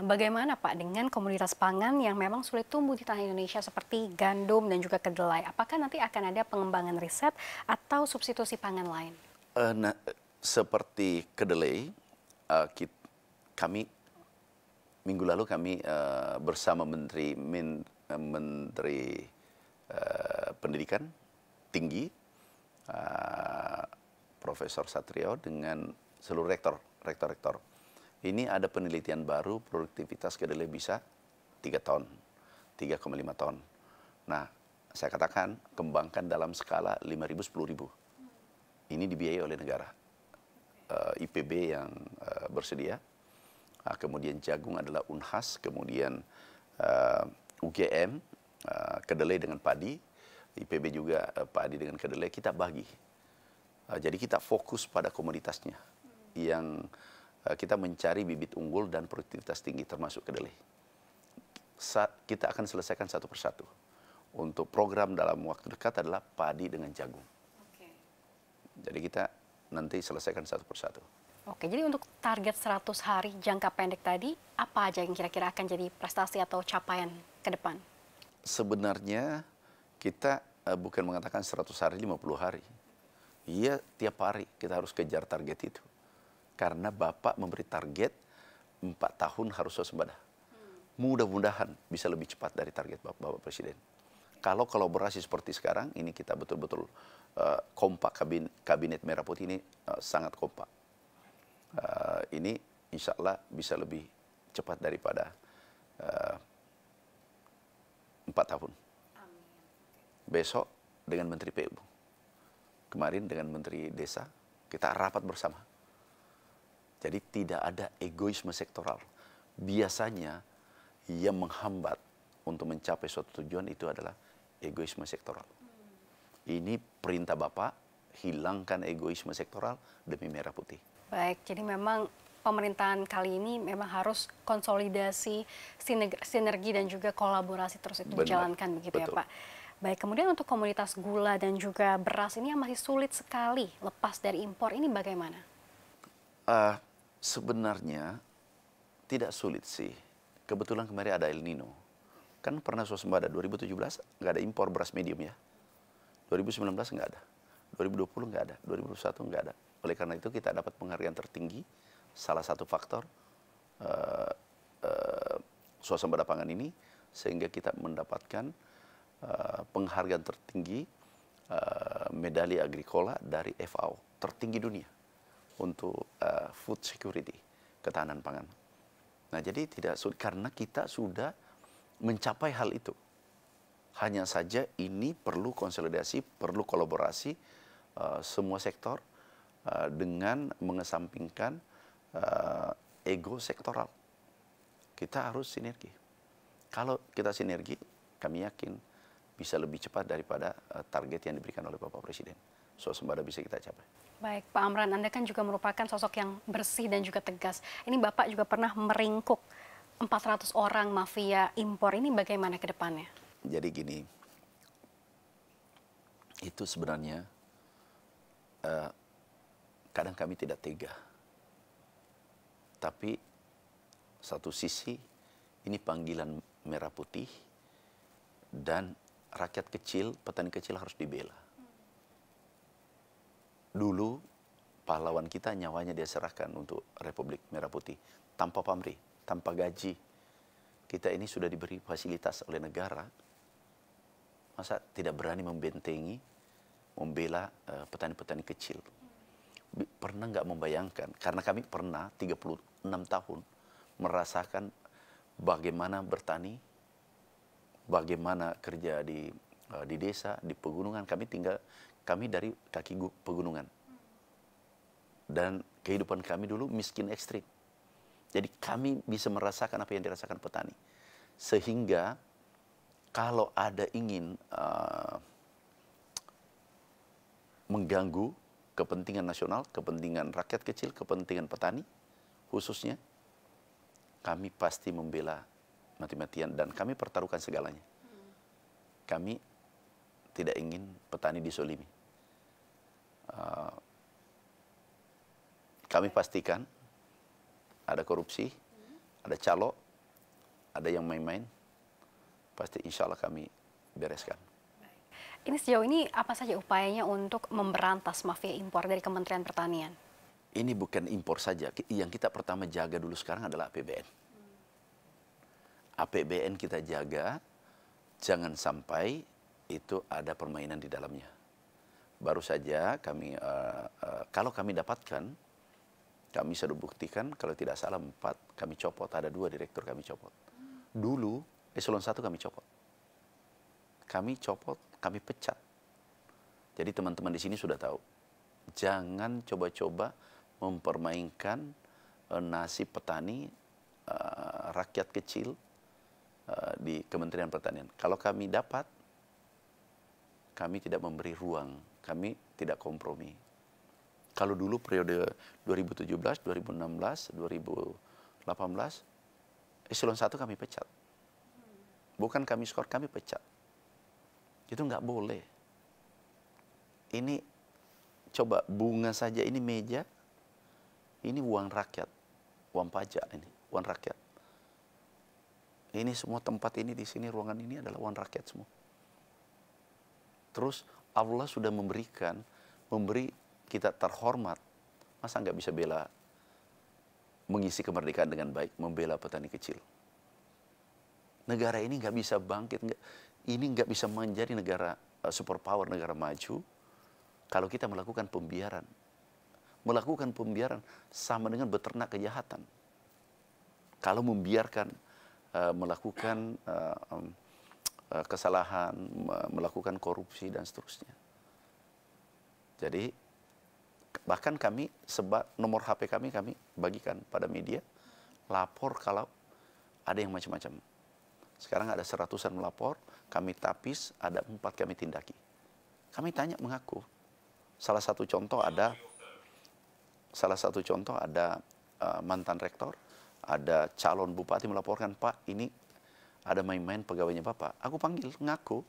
bagaimana Pak dengan komoditas pangan yang memang sulit tumbuh di tanah Indonesia seperti gandum dan juga kedelai? Apakah nanti akan ada pengembangan riset atau substitusi pangan lain? Nah, seperti kedelai, kami minggu lalu bersama Menteri Pendidikan Tinggi, Profesor Satrio dengan seluruh rektor. Ini ada penelitian baru, produktivitas kedelai bisa 3 ton, 3,5 ton. Nah, saya katakan kembangkan dalam skala 5.000, 10.000. Ini dibiayai oleh negara. IPB yang bersedia. Kemudian jagung adalah Unhas, kemudian UGM, kedelai dengan padi, IPB juga padi dengan kedelai, kita bagi. Jadi kita fokus pada komoditasnya yang kita mencari bibit unggul dan produktivitas tinggi termasuk kedelai. Kita akan selesaikan satu persatu. Untuk program dalam waktu dekat adalah padi dengan jagung. Oke. Jadi kita nanti selesaikan satu persatu. Oke, jadi untuk target 100 hari jangka pendek tadi, apa aja yang kira-kira akan jadi prestasi atau capaian ke depan? Sebenarnya kita bukan mengatakan 100 hari, 50 hari. Iya, tiap hari kita harus kejar target itu. Karena Bapak memberi target 4 tahun harus swasembada. Mudah-mudahan bisa lebih cepat dari target Bapak Presiden. Kalau kolaborasi seperti sekarang, ini kita betul-betul kompak, kabinet Merah Putih ini sangat kompak. Ini insya Allah bisa lebih cepat daripada 4 tahun. Amin. Besok dengan Menteri PU. Kemarin dengan Menteri Desa, kita rapat bersama. Jadi tidak ada egoisme sektoral. Biasanya yang menghambat untuk mencapai suatu tujuan itu adalah egoisme sektoral. Ini perintah Bapak, hilangkan egoisme sektoral demi Merah Putih. Baik, jadi memang pemerintahan kali ini memang harus konsolidasi, sinergi dan juga kolaborasi terus itu dijalankan begitu. Betul. Ya Pak. Baik, kemudian untuk komoditas gula dan juga beras ini yang masih sulit sekali lepas dari impor, ini bagaimana? Sebenarnya tidak sulit sih. Kebetulan kemarin ada El Nino. Kan pernah swasembada 2017 nggak ada impor beras medium ya. 2019 nggak ada. 2020 nggak ada. 2021 nggak ada. Oleh karena itu kita dapat penghargaan tertinggi. Salah satu faktor swasembada pangan ini sehingga kita mendapatkan penghargaan tertinggi medali Agricola dari FAO tertinggi dunia untuk food security, ketahanan pangan. Nah, jadi tidak sulit karena kita sudah mencapai hal itu. Hanya saja ini perlu konsolidasi, perlu kolaborasi semua sektor dengan mengesampingkan ego sektoral. Kita harus sinergi. Kalau kita sinergi, kami yakin bisa lebih cepat daripada target yang diberikan oleh Bapak Presiden. Swasembada bisa kita capai. Baik, Pak Amran, Anda kan juga merupakan sosok yang bersih dan juga tegas. Ini Bapak juga pernah meringkuk 400 orang mafia impor. Ini bagaimana ke depannya? Jadi gini, itu sebenarnya kadang kami tidak tega. Tapi satu sisi ini panggilan Merah Putih dan rakyat kecil, petani kecil harus dibela. Dulu pahlawan kita nyawanya dia serahkan untuk Republik Merah Putih tanpa pamrih, tanpa gaji. Kita ini sudah diberi fasilitas oleh negara. Masa tidak berani membentengi, membela petani-petani kecil? Pernah nggak membayangkan? Karena kami pernah 36 tahun merasakan bagaimana bertani, bagaimana kerja di desa, di pegunungan. Kami dari kaki pegunungan. Dan kehidupan kami dulu miskin ekstrim. Jadi kami bisa merasakan apa yang dirasakan petani. Sehingga kalau ada ingin mengganggu kepentingan nasional, kepentingan rakyat kecil, kepentingan petani khususnya, kami pasti membela mati-matian dan kami pertaruhkan segalanya. Kami tidak ingin petani disolimi. Kami pastikan ada korupsi, ada calo, ada yang main-main, pasti insya Allah kami bereskan. Ini sejauh ini apa saja upayanya untuk memberantas mafia impor dari Kementerian Pertanian? Ini bukan impor saja, yang kita pertama jaga dulu sekarang adalah APBN. APBN kita jaga, jangan sampai itu ada permainan di dalamnya. Baru saja kami, kalau kami dapatkan, kami sudah buktikan, kalau tidak salah 4 kami copot, ada 2 direktur kami copot. Dulu, eselon 1 kami copot. Kami copot, kami pecat. Jadi teman-teman di sini sudah tahu, jangan coba-coba mempermainkan nasib petani, rakyat kecil di Kementerian Pertanian. Kalau kami dapat, kami tidak memberi ruang, kami tidak kompromi. Kalau dulu periode 2017, 2016, 2018, eselon 1 kami pecat. Bukan kami skor, kami pecat. Itu nggak boleh. Ini coba bunga saja, ini meja, ini uang rakyat, uang pajak ini, uang rakyat. Ini semua tempat ini di sini, ruangan ini adalah uang rakyat semua. Terus Allah sudah memberi kita terhormat. Masa nggak bisa mengisi kemerdekaan dengan baik, membela petani kecil. Negara ini nggak bisa bangkit, ini nggak bisa menjadi negara superpower, negara maju, kalau kita melakukan pembiaran. Melakukan pembiaran sama dengan beternak kejahatan. Kalau membiarkan melakukan kesalahan, melakukan korupsi dan seterusnya. Jadi bahkan kami nomor HP kami bagikan pada media, lapor kalau ada yang macam-macam. Sekarang ada 100-an melapor, kami tapis, ada 4 kami tindaki. Kami tanya mengaku. Salah satu contoh ada mantan rektor, ada calon bupati melaporkan, Pak, ini ada main-main pegawainya Bapak. Aku panggil, ngaku,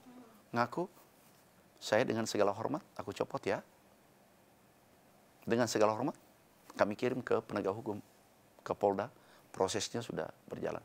saya dengan segala hormat, aku copot ya. Dengan segala hormat, kami kirim ke penegak hukum, ke Polda, prosesnya sudah berjalan.